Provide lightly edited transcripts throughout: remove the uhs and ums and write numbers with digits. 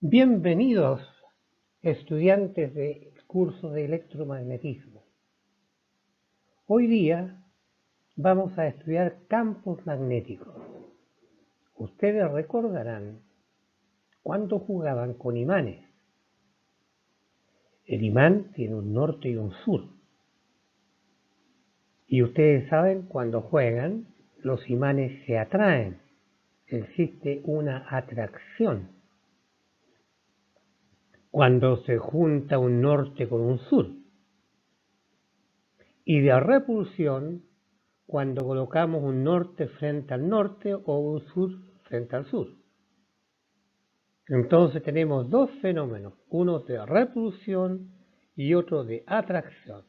Bienvenidos, estudiantes del curso de electromagnetismo. Hoy día vamos a estudiar campos magnéticos. Ustedes recordarán cuando jugaban con imanes. El imán tiene un norte y un sur. Y ustedes saben, cuando juegan, los imanes se atraen. Existe una atracción cuando se junta un norte con un sur. Y de repulsión cuando colocamos un norte frente al norte o un sur frente al sur. Entonces tenemos dos fenómenos, uno de repulsión y otro de atracción.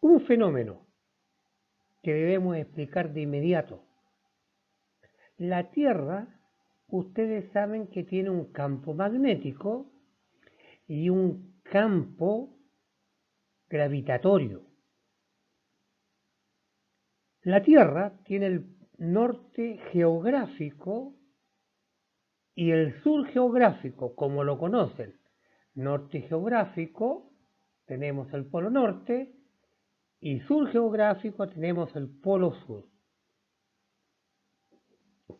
Un fenómeno que debemos explicar de inmediato. La Tierra, ustedes saben que tiene un campo magnético y un campo gravitatorio. La Tierra tiene el norte geográfico y el sur geográfico, como lo conocen. Norte geográfico, tenemos el polo norte, y sur geográfico tenemos el polo sur.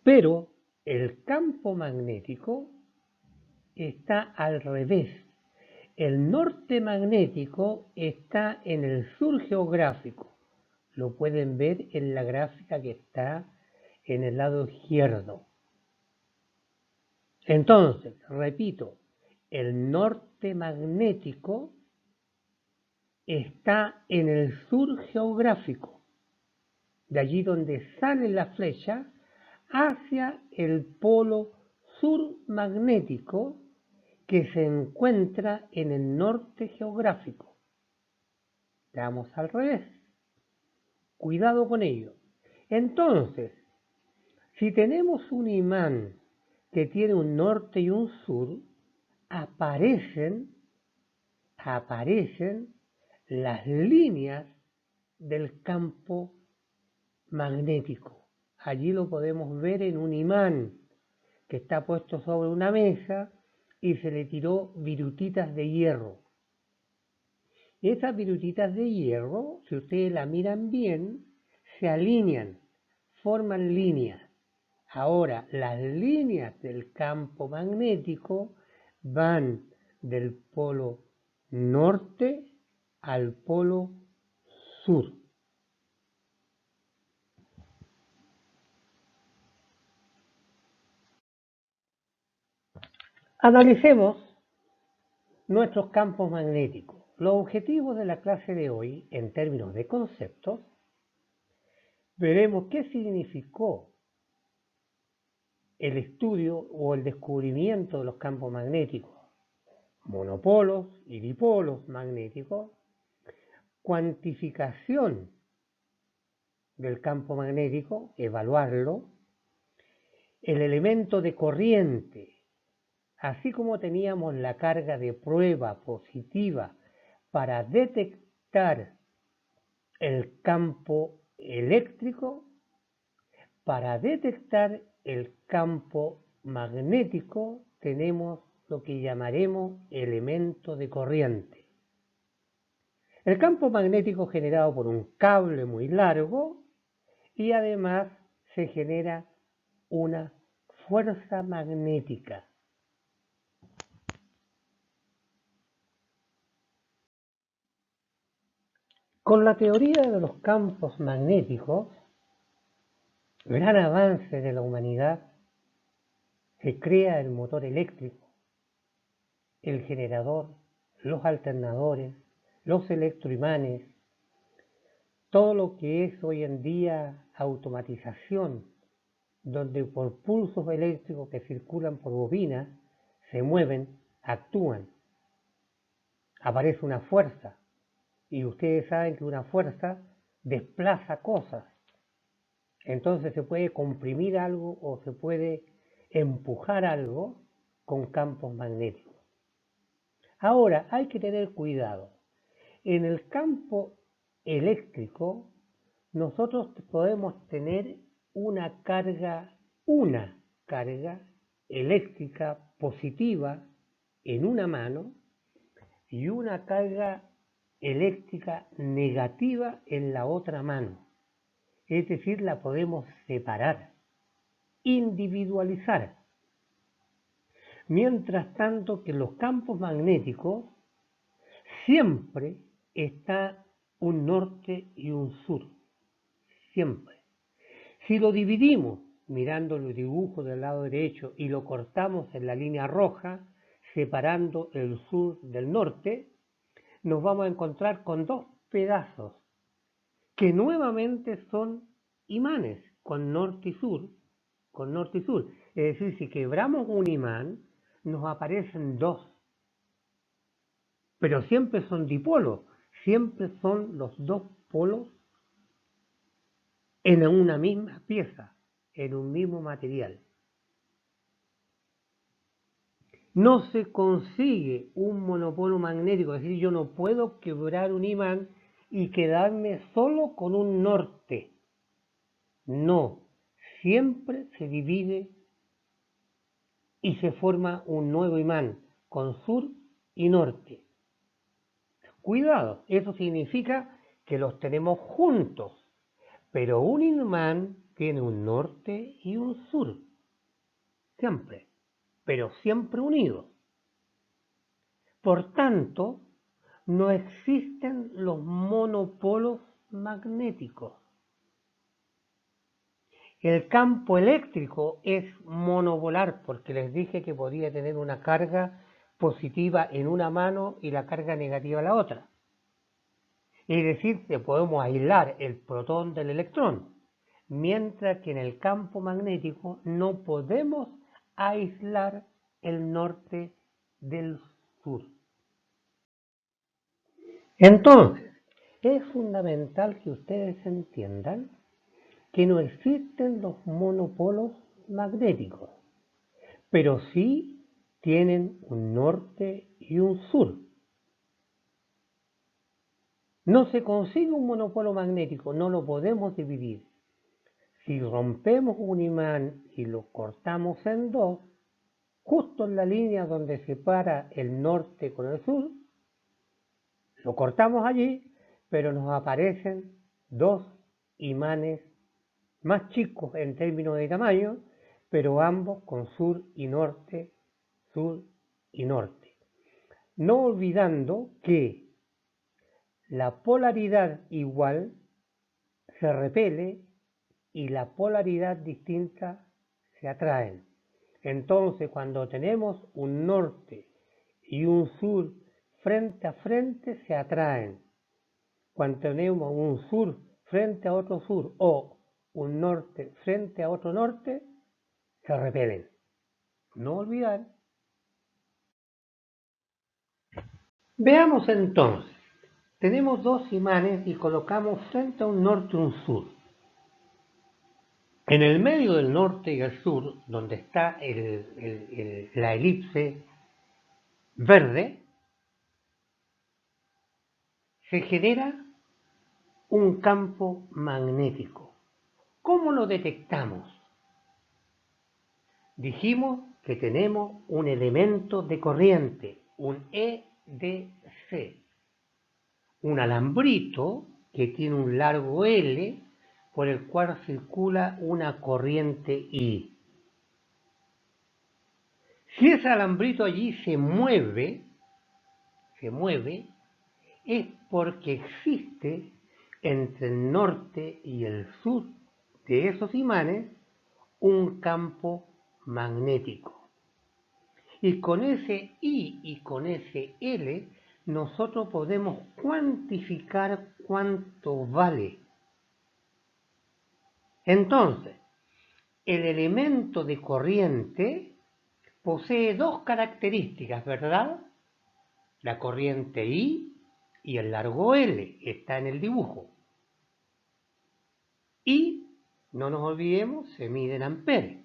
Pero el campo magnético está al revés. El norte magnético está en el sur geográfico. Lo pueden ver en la gráfica que está en el lado izquierdo. Entonces, repito, el norte magnético está en el sur geográfico, de allí donde sale la flecha, hacia el polo sur magnético que se encuentra en el norte geográfico. Vamos al revés. Cuidado con ello. Entonces, si tenemos un imán que tiene un norte y un sur, aparecen las líneas del campo magnético. Allí lo podemos ver en un imán que está puesto sobre una mesa y se le tiró virutitas de hierro. Esas virutitas de hierro, si ustedes la miran bien, se alinean, forman líneas. Ahora, las líneas del campo magnético van del polo norte al polo sur. Analicemos nuestros campos magnéticos. Los objetivos de la clase de hoy, en términos de conceptos, veremos qué significó el estudio o el descubrimiento de los campos magnéticos, monopolos y dipolos magnéticos, cuantificación del campo magnético, evaluarlo, el elemento de corriente, así como teníamos la carga de prueba positiva para detectar el campo eléctrico, para detectar el campo magnético tenemos lo que llamaremos elemento de corriente. El campo magnético generado por un cable muy largo y además se genera una fuerza magnética. Con la teoría de los campos magnéticos, gran avance de la humanidad, se crea el motor eléctrico, el generador, los alternadores, los electroimanes, todo lo que es hoy en día automatización, donde por pulsos eléctricos que circulan por bobinas, se mueven, actúan. Aparece una fuerza, y ustedes saben que una fuerza desplaza cosas. Entonces se puede comprimir algo o se puede empujar algo con campos magnéticos. Ahora, hay que tener cuidado. En el campo eléctrico, nosotros podemos tener una carga eléctrica positiva en una mano y una carga eléctrica negativa en la otra mano. Es decir, la podemos separar, individualizar. Mientras tanto que en los campos magnéticos siempre está un norte y un sur. Siempre. Si lo dividimos mirando los dibujos del lado derecho y lo cortamos en la línea roja, separando el sur del norte, nos vamos a encontrar con dos pedazos que nuevamente son imanes con norte y sur, Es decir, si quebramos un imán, nos aparecen dos, pero siempre son dipolos, siempre son los dos polos en una misma pieza, en un mismo material. No se consigue un monopolo magnético, es decir, yo no puedo quebrar un imán y quedarme solo con un norte. No, siempre se divide y se forma un nuevo imán con sur y norte. Cuidado, eso significa que los tenemos juntos, pero un imán tiene un norte y un sur, siempre, pero siempre unidos. Por tanto, no existen los monopolos magnéticos. El campo eléctrico es monopolar porque les dije que podía tener una carga positiva en una mano y la carga negativa en la otra. Es decir, que podemos aislar el protón del electrón, mientras que en el campo magnético no podemos aislar el norte del sur. Entonces, es fundamental que ustedes entiendan que no existen los monopolos magnéticos, pero sí tienen un norte y un sur. No se consigue un monopolo magnético, no lo podemos dividir. Si rompemos un imán y lo cortamos en dos, justo en la línea donde separa el norte con el sur, lo cortamos allí, pero nos aparecen dos imanes más chicos en términos de tamaño, pero ambos con sur y norte. No olvidando que la polaridad igual se repele y la polaridad distinta se atraen. Entonces, cuando tenemos un norte y un sur frente a frente, se atraen. Cuando tenemos un sur frente a otro sur o un norte frente a otro norte, se repelen. No olvidar. Veamos entonces. Tenemos dos imanes y colocamos frente a un norte y un sur. En el medio del norte y el sur, donde está la elipse verde, se genera un campo magnético. ¿Cómo lo detectamos? Dijimos que tenemos un elemento de corriente, un EDC, un alambrito que tiene un largo L por el cual circula una corriente I. Si ese alambrito allí se mueve, es porque existe entre el norte y el sur de esos imanes un campo magnético. Y con ese I y con ese L nosotros podemos cuantificar cuánto vale. Entonces, el elemento de corriente posee dos características, ¿verdad? La corriente I y el largo L, está en el dibujo. Y, no nos olvidemos, se mide en amperes.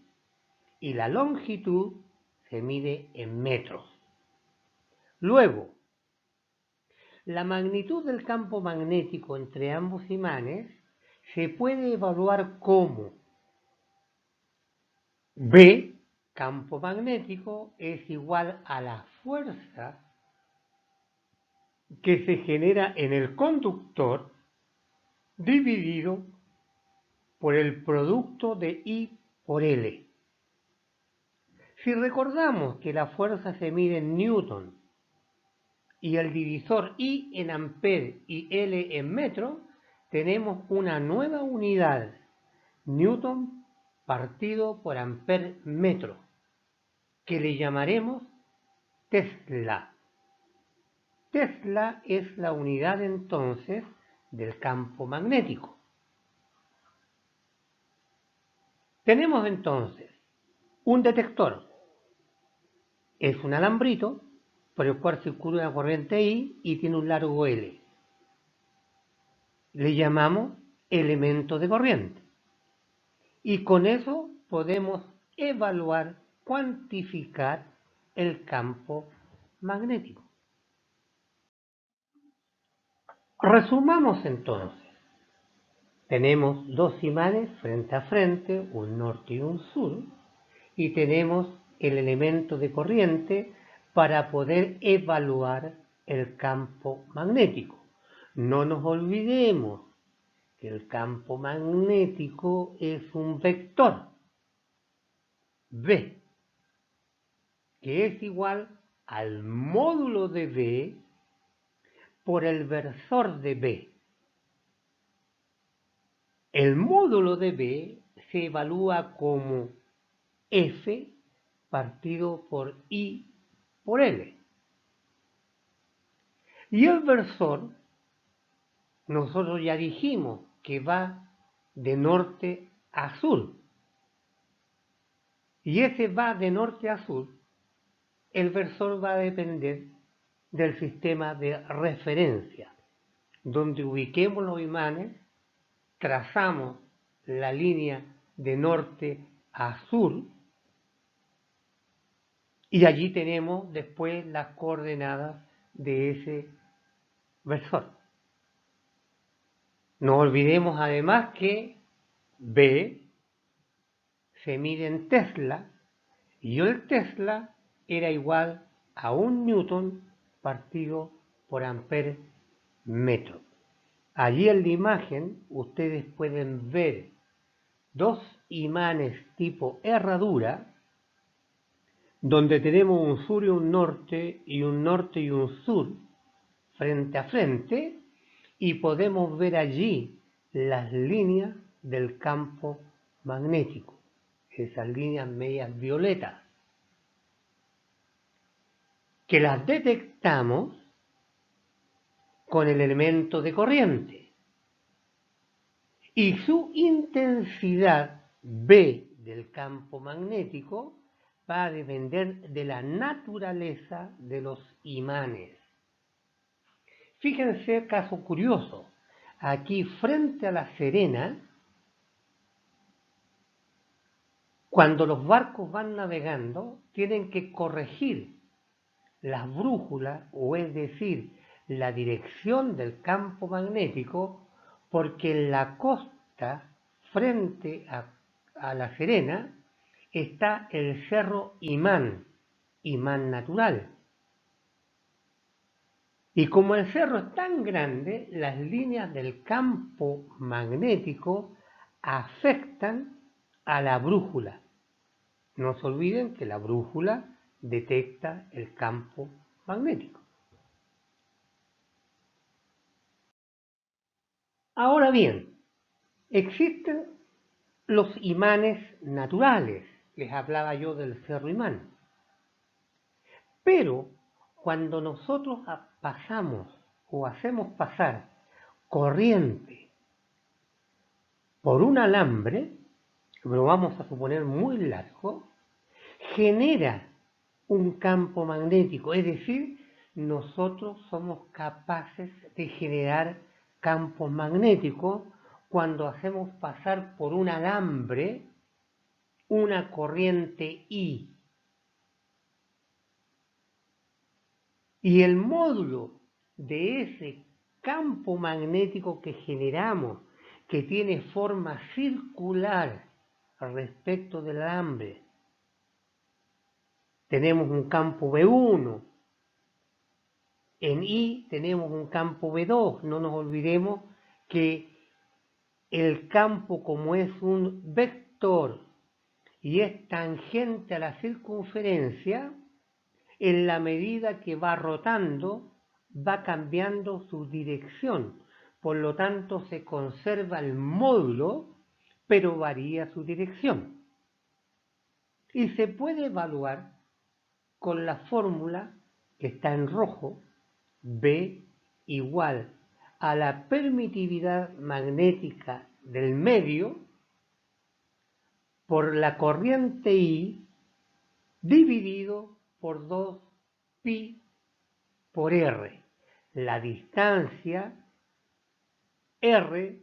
Y la longitud se mide en metros. Luego, la magnitud del campo magnético entre ambos imanes se puede evaluar como B, campo magnético es igual a la fuerza que se genera en el conductor dividido por el producto de I por L. Si recordamos que la fuerza se mide en newton y el divisor I en ampere y L en metro, tenemos una nueva unidad, newton partido por ampere metro, que le llamaremos Tesla. Tesla es la unidad entonces del campo magnético. Tenemos entonces un detector. Es un alambrito por el cual circula una corriente I y tiene un largo L. Le llamamos elemento de corriente. Y con eso podemos evaluar, cuantificar el campo magnético. Resumamos entonces. Tenemos dos imanes frente a frente, un norte y un sur, y tenemos el elemento de corriente para poder evaluar el campo magnético. No nos olvidemos que el campo magnético es un vector, B, que es igual al módulo de B por el versor de B. El módulo de B se evalúa como F partido por I por L. Y el versor, nosotros ya dijimos que va de norte a sur. Y ese va de norte a sur, el versor va a depender del sistema de referencia. Donde ubiquemos los imanes, trazamos la línea de norte a sur y allí tenemos después las coordenadas de ese versor. No olvidemos además que B se mide en Tesla y el Tesla era igual a 1 newton partido por ampere metro. Allí en la imagen ustedes pueden ver dos imanes tipo herradura, donde tenemos un sur y un norte y un sur frente a frente, y podemos ver allí las líneas del campo magnético, esas líneas medias violetas, que las detectamos con el elemento de corriente. Y su intensidad B del campo magnético va a depender de la naturaleza de los imanes. Fíjense, caso curioso, aquí frente a La Serena, cuando los barcos van navegando, tienen que corregir las brújulas, o es decir, la dirección del campo magnético, porque en la costa, frente a La Serena, está el cerro Imán natural. Y como el cerro es tan grande, las líneas del campo magnético afectan a la brújula. No se olviden que la brújula detecta el campo magnético. Ahora bien, existen los imanes naturales. Les hablaba yo del cerro Imán. Pero cuando nosotros pasamos o hacemos pasar corriente por un alambre, lo vamos a suponer muy largo, genera un campo magnético, es decir, nosotros somos capaces de generar campos magnéticos cuando hacemos pasar por un alambre una corriente I. Y el módulo de ese campo magnético que generamos, que tiene forma circular respecto del alambre, tenemos un campo B1, en Y tenemos un campo B2. No nos olvidemos que el campo, como es un vector y es tangente a la circunferencia, en la medida que va rotando, va cambiando su dirección. Por lo tanto, se conserva el módulo, pero varía su dirección. Y se puede evaluar con la fórmula que está en rojo, B igual a la permitividad magnética del medio por la corriente I dividido por 2 pi por R. La distancia R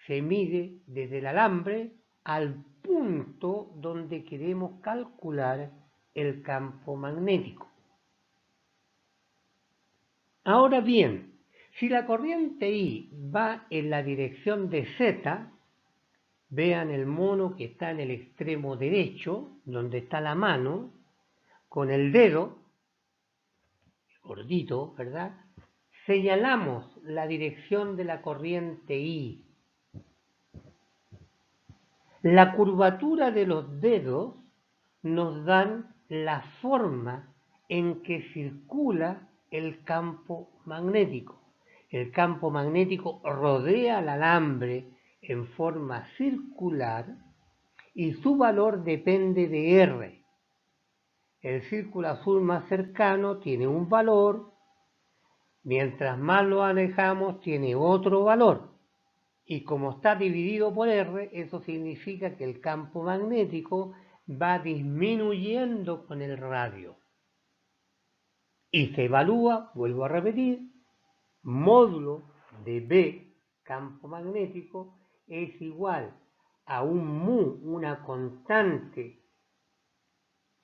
se mide desde el alambre al punto donde queremos calcular el campo magnético. Ahora bien, si la corriente I va en la dirección de Z, vean el mono que está en el extremo derecho, donde está la mano, con el dedo, gordito, ¿verdad? Señalamos la dirección de la corriente I. La curvatura de los dedos nos dan la forma en que circula el campo magnético. El campo magnético rodea el alambre en forma circular y su valor depende de R. El círculo azul más cercano tiene un valor, mientras más lo alejamos tiene otro valor. Y como está dividido por R, eso significa que el campo magnético va disminuyendo con el radio. Y se evalúa, vuelvo a repetir, módulo de B, campo magnético, es igual a un mu, una constante,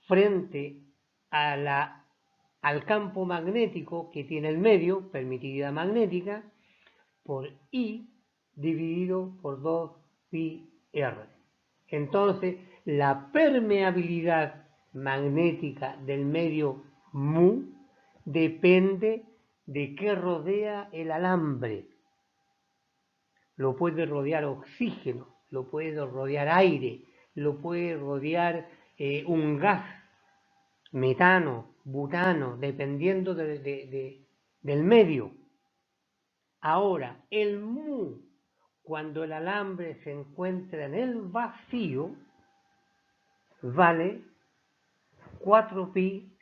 frente al campo magnético que tiene el medio, permitividad magnética, por I dividido por 2 pi R. Entonces, la permeabilidad magnética del medio mu depende de qué rodea el alambre. Lo puede rodear oxígeno, lo puede rodear aire, lo puede rodear un gas, metano, butano, dependiendo del medio. Ahora, el mu, cuando el alambre se encuentra en el vacío, vale 4pi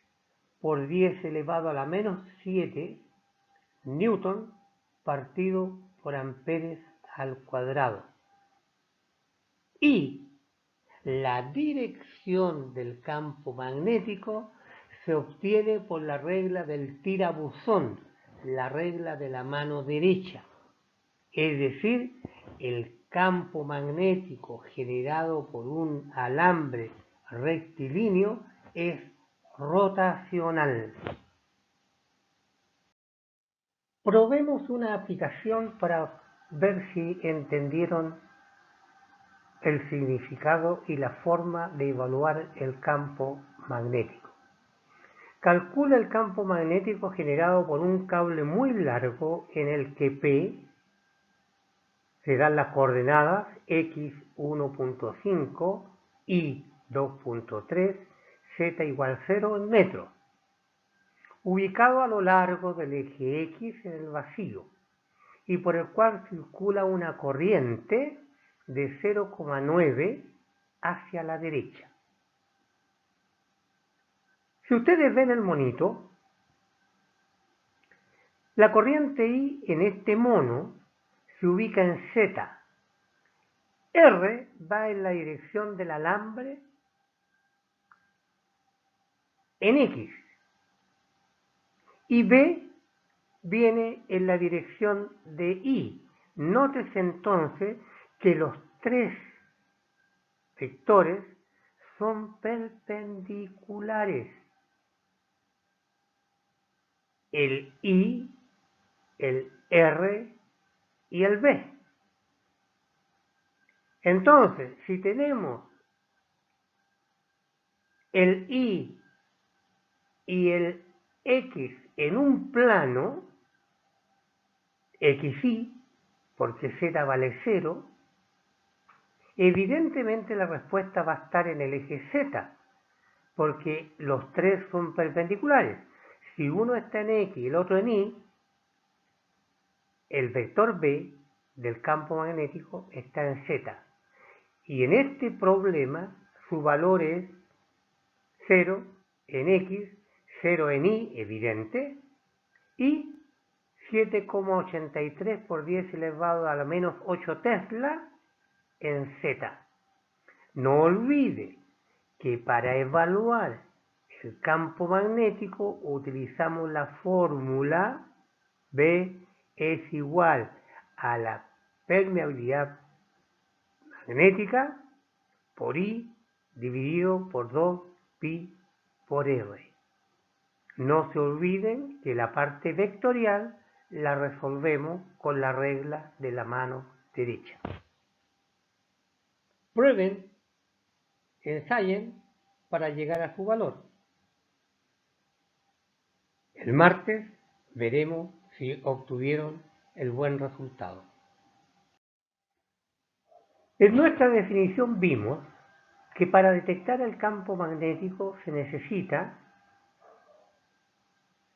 por 10 elevado a la menos 7 newton partido por amperes al cuadrado. Y la dirección del campo magnético se obtiene por la regla del tirabuzón, la regla de la mano derecha. Es decir, el campo magnético generado por un alambre rectilíneo es rotacional. Probemos una aplicación para ver si entendieron el significado y la forma de evaluar el campo magnético. Calcula el campo magnético generado por un cable muy largo en el que P se dan las coordenadas X 1.5, Y 2.3, Z igual 0 en metros, ubicado a lo largo del eje X en el vacío, y por el cual circula una corriente de 0,9 hacia la derecha. Si ustedes ven el monito, la corriente I en este mono se ubica en Z. R va en la dirección del alambre en X. Y B viene en la dirección de Y. Nótese entonces que los tres vectores son perpendiculares. El I, el R y el B. Entonces, si tenemos el I y el X en un plano, XY, porque Z vale 0, evidentemente la respuesta va a estar en el eje Z, porque los tres son perpendiculares. Si uno está en X y el otro en Y, el vector B del campo magnético está en Z. Y en este problema su valor es 0 en X, 0 en Y, evidente, y 7,83 por 10 elevado a la menos 8 Tesla en Z. No olvide que para evaluar el campo magnético utilizamos la fórmula B es igual a la permeabilidad magnética por I dividido por 2 pi por R. No se olviden que la parte vectorial la resolvemos con la regla de la mano derecha. Prueben, ensayen para llegar a su valor. El martes veremos si obtuvieron el buen resultado. En nuestra definición vimos que para detectar el campo magnético se necesita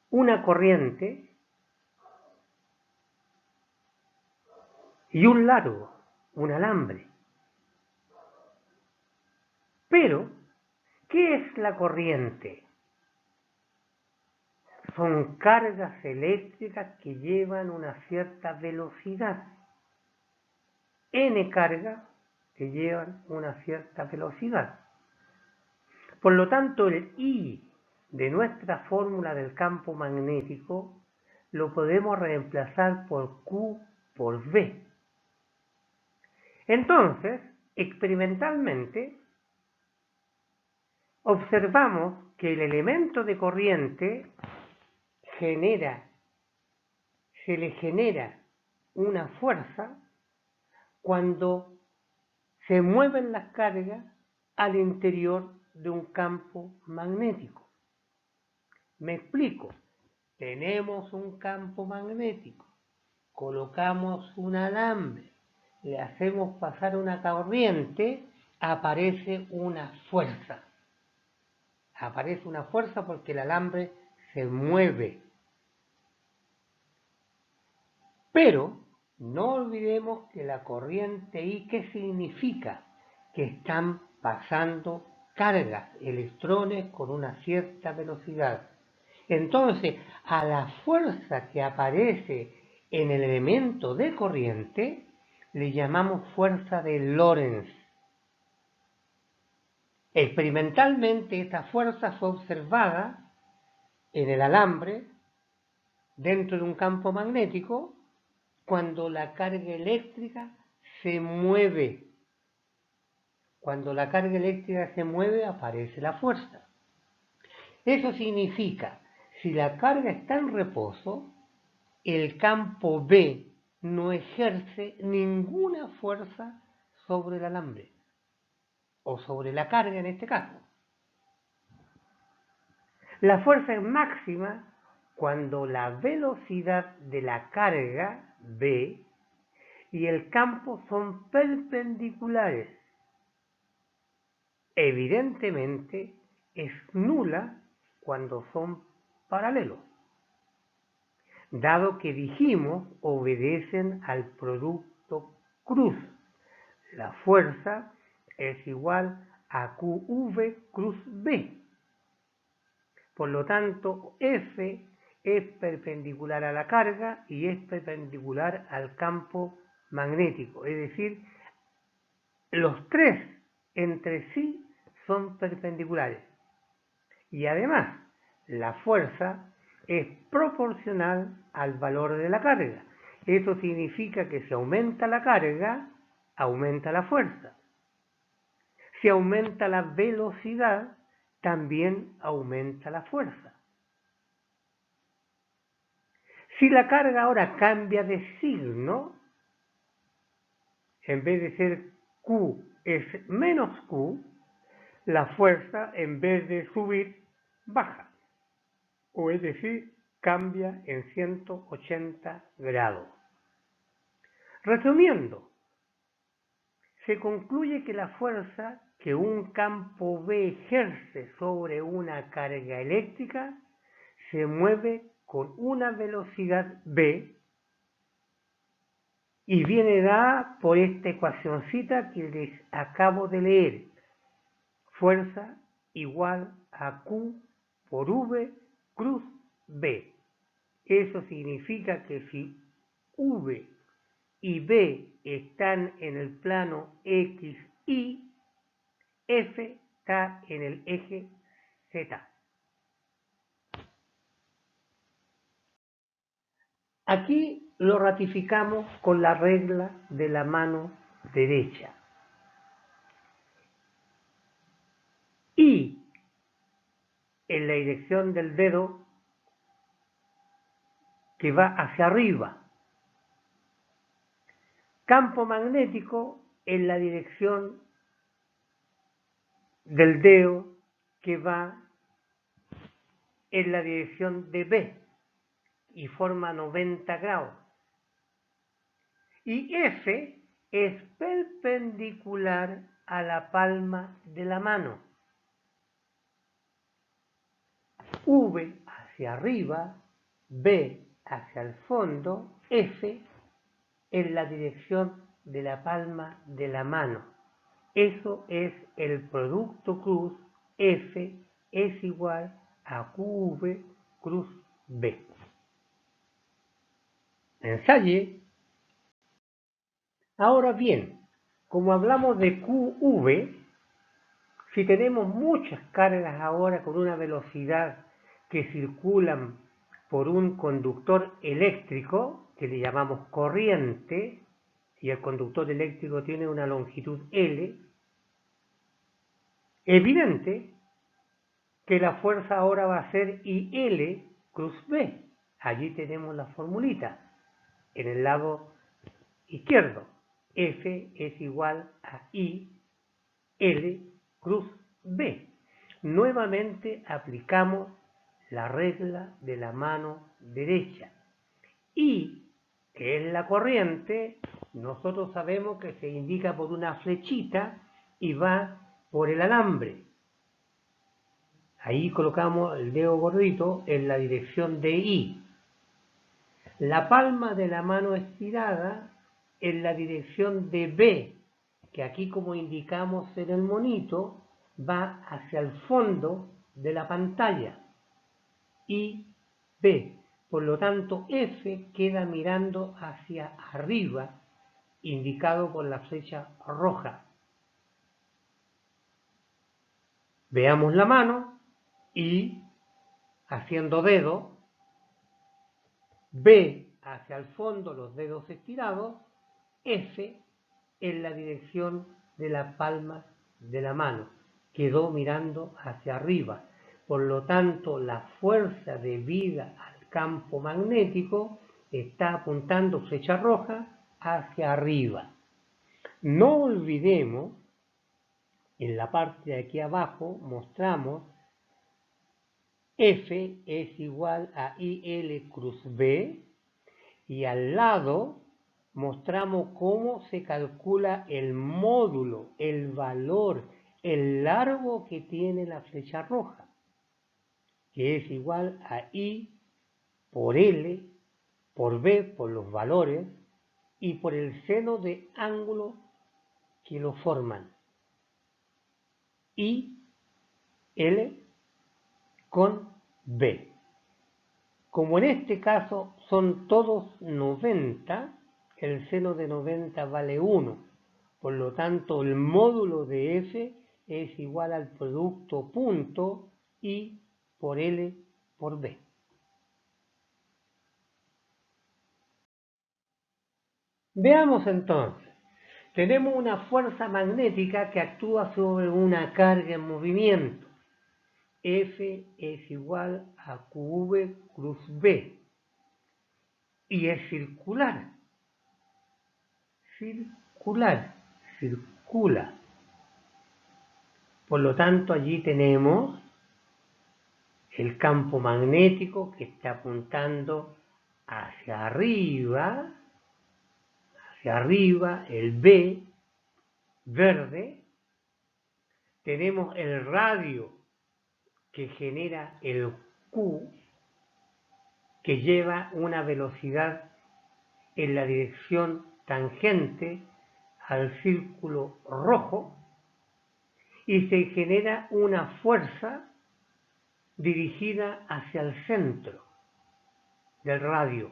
una corriente y un largo, un alambre. Pero, ¿qué es la corriente? Son cargas eléctricas que llevan una cierta velocidad. N cargas que llevan una cierta velocidad. Por lo tanto, el I de nuestra fórmula del campo magnético lo podemos reemplazar por Q por V. Entonces, experimentalmente, observamos que el elemento de corriente se le genera una fuerza cuando se mueven las cargas al interior de un campo magnético. Me explico. Tenemos un campo magnético, colocamos un alambre, le hacemos pasar una corriente, aparece una fuerza. Aparece una fuerza porque el alambre se mueve. Pero no olvidemos que la corriente I, ¿qué significa? Que están pasando cargas, electrones con una cierta velocidad. Entonces, a la fuerza que aparece en el elemento de corriente, le llamamos fuerza de Lorentz. Experimentalmente, esta fuerza fue observada en el alambre dentro de un campo magnético cuando la carga eléctrica se mueve. Cuando la carga eléctrica se mueve, aparece la fuerza. Eso significa, si la carga está en reposo, el campo B no ejerce ninguna fuerza sobre el alambre, o sobre la carga en este caso. La fuerza es máxima cuando la velocidad de la carga B y el campo son perpendiculares. Evidentemente es nula cuando son paralelos, dado que dijimos obedecen al producto cruz. La fuerza es igual a QV cruz B. Por lo tanto, F es perpendicular a la carga y es perpendicular al campo magnético. Es decir, los tres entre sí son perpendiculares. Y además, la fuerza es proporcional al valor de la carga. Eso significa que si aumenta la carga, aumenta la fuerza. Si aumenta la velocidad, también aumenta la fuerza. Si la carga ahora cambia de signo, en vez de ser Q es menos Q, la fuerza en vez de subir, baja. o es decir, cambia en 180 grados. Resumiendo, se concluye que la fuerza que un campo B ejerce sobre una carga eléctrica se mueve con una velocidad v y viene dada por esta ecuacioncita que les acabo de leer. Fuerza igual a Q por V cruz B. Eso significa que si V y B están en el plano X, Y, F está en el eje Z. Aquí lo ratificamos con la regla de la mano derecha. Y en la dirección del dedo que va hacia arriba. Campo magnético en la dirección del dedo que va en la dirección de B y forma 90 grados. Y F es perpendicular a la palma de la mano. V hacia arriba, B hacia el fondo, F en la dirección de la palma de la mano. Eso es el producto cruz. F es igual a QV cruz B. Ensaye. Ahora bien, como hablamos de QV, si tenemos muchas cargas ahora con una velocidad que circulan por un conductor eléctrico, que le llamamos corriente, y el conductor eléctrico tiene una longitud L, evidente que la fuerza ahora va a ser IL cruz B. Allí tenemos la formulita. En el lado izquierdo, F es igual a IL cruz B. Nuevamente aplicamos la regla de la mano derecha. I, que es la corriente, nosotros sabemos que se indica por una flechita y va por el alambre. Ahí colocamos el dedo gordito en la dirección de I. La palma de la mano estirada en la dirección de B, que aquí, como indicamos en el monito, va hacia el fondo de la pantalla. Y B. Por lo tanto, F queda mirando hacia arriba, indicado con la flecha roja. Veamos la mano y, haciendo dedo, B hacia el fondo, los dedos estirados, F en la dirección de la palma de la mano. Quedó mirando hacia arriba. Por lo tanto, la fuerza debida al campo magnético está apuntando flecha roja hacia arriba. No olvidemos, en la parte de aquí abajo mostramos F es igual a IL cruz B y al lado mostramos cómo se calcula el módulo, el valor, el largo que tiene la flecha roja, que es igual a I por L, por B, por los valores, y por el seno de ángulo que lo forman. I, L con B. Como en este caso son todos 90, el seno de 90 vale 1. Por lo tanto, el módulo de F es igual al producto punto I por L por B. Veamos entonces. Tenemos una fuerza magnética que actúa sobre una carga en movimiento. F es igual a QV cruz B. Y es circular. Circula. Por lo tanto, allí tenemos el campo magnético que está apuntando hacia arriba, el B verde. Tenemos el radio que genera el Q, que lleva una velocidad en la dirección tangente al círculo rojo, y se genera una fuerza dirigida hacia el centro del radio.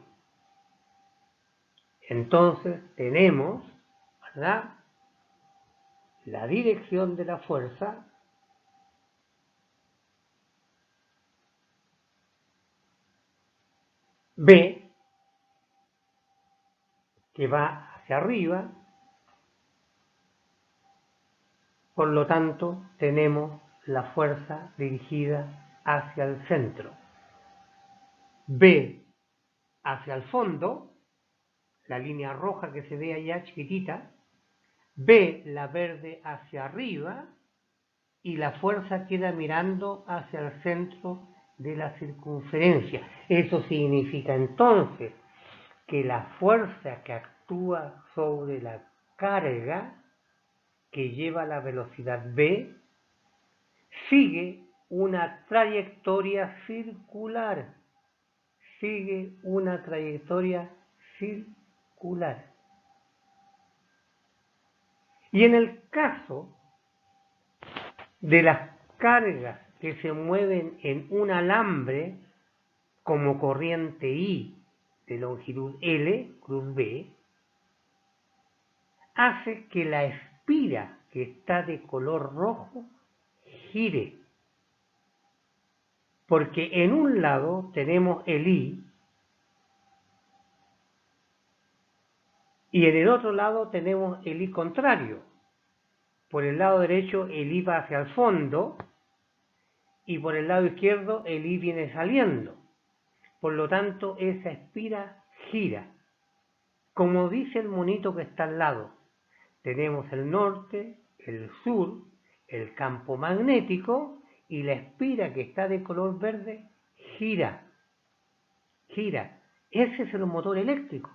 Entonces tenemos, ¿verdad?, la dirección de la fuerza B, que va hacia arriba. Por lo tanto, tenemos la fuerza dirigida hacia el centro. B hacia el fondo, la línea roja que se ve allá chiquitita. B, la verde, hacia arriba, y la fuerza queda mirando hacia el centro de la circunferencia. Eso significa entonces que la fuerza que actúa sobre la carga que lleva la velocidad B sigue una trayectoria circular. Sigue una trayectoria circular. Y en el caso de las cargas que se mueven en un alambre como corriente I de longitud L, cruz B, hace que la espira que está de color rojo gire. Porque en un lado tenemos el I y en el otro lado tenemos el I contrario. Por el lado derecho el I va hacia el fondo y por el lado izquierdo el I viene saliendo. Por lo tanto, esa espira gira. Como dice el monito que está al lado, tenemos el norte, el sur, el campo magnético, y la espira que está de color verde gira. Gira. Ese es el motor eléctrico,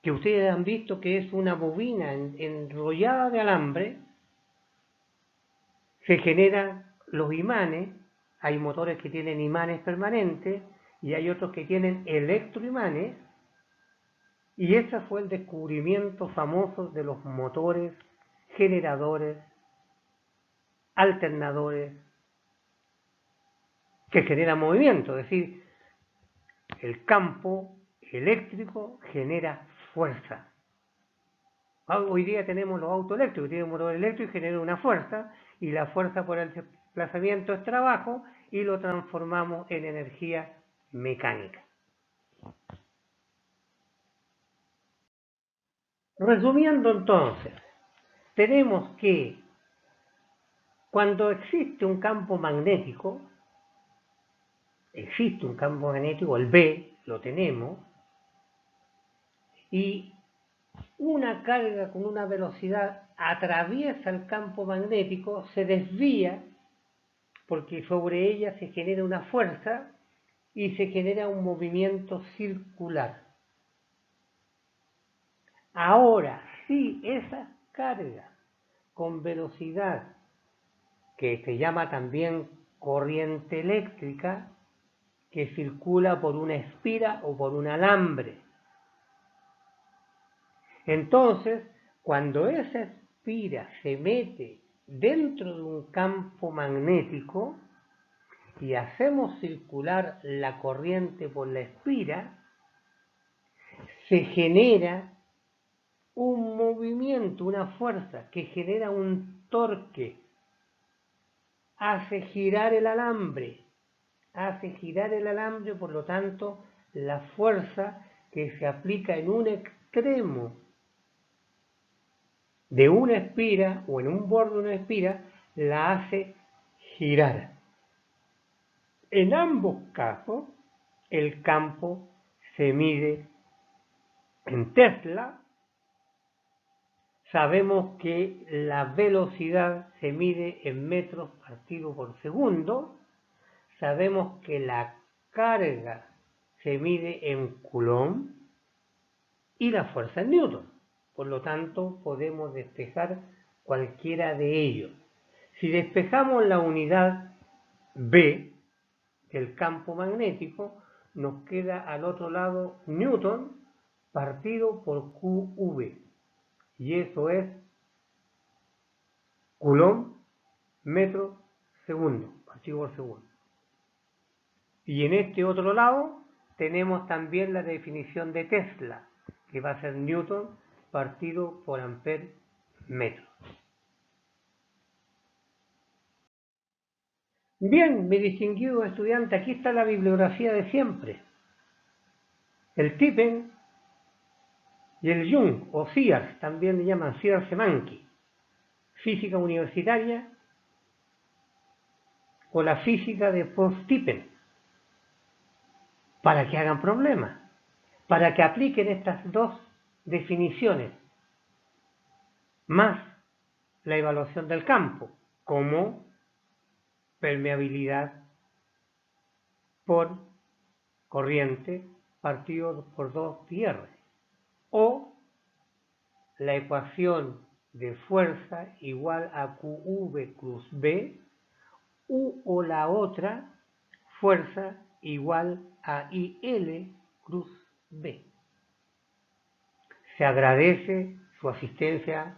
que ustedes han visto que es una bobina enrollada de alambre. Se generan los imanes. Hay motores que tienen imanes permanentes y hay otros que tienen electroimanes, y ese fue el descubrimiento famoso de los motores generadores, alternadores, que generan movimiento. Es decir, el campo eléctrico genera fuerza. Hoy día tenemos los autos eléctricos, tienen un motor eléctrico y generan una fuerza, y la fuerza por el desplazamiento es trabajo, y lo transformamos en energía mecánica. Resumiendo entonces, tenemos que cuando existe un campo magnético, el B, lo tenemos, y una carga con una velocidad atraviesa el campo magnético, se desvía, porque sobre ella se genera una fuerza y se genera un movimiento circular. Ahora, si esa carga con velocidad, que se llama también corriente eléctrica, que circula por una espira o por un alambre. Entonces, cuando esa espira se mete dentro de un campo magnético y hacemos circular la corriente por la espira, se genera un movimiento, una fuerza que genera un torque, hace girar el alambre, por lo tanto, la fuerza que se aplica en un extremo de una espira o en un borde de una espira la hace girar. En ambos casos, el campo se mide en Tesla. Sabemos que la velocidad se mide en metros partido por segundo. sabemos que la carga se mide en Coulomb y la fuerza en Newton. Por lo tanto, podemos despejar cualquiera de ellos. Si despejamos la unidad B del campo magnético, nos queda al otro lado Newton partido por QV. Y eso es Coulomb metro segundo, partido por segundo. Y en este otro lado tenemos también la definición de Tesla, que va a ser Newton partido por ampere metro. Bien, mi distinguido estudiante, aquí está la bibliografía de siempre. El Tippen y el Jung, o Sears, también le llaman Sears-Emanki. Física universitaria o la física de post-Tippen, para que hagan problemas, para que apliquen estas dos definiciones, más la evaluación del campo, como permeabilidad por corriente partido por 2πr, o la ecuación de fuerza igual a QV cruz B, o la otra, fuerza igual a IL cruz B. Se agradece su asistencia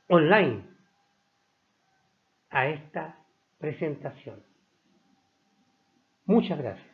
online a esta presentación. Muchas gracias.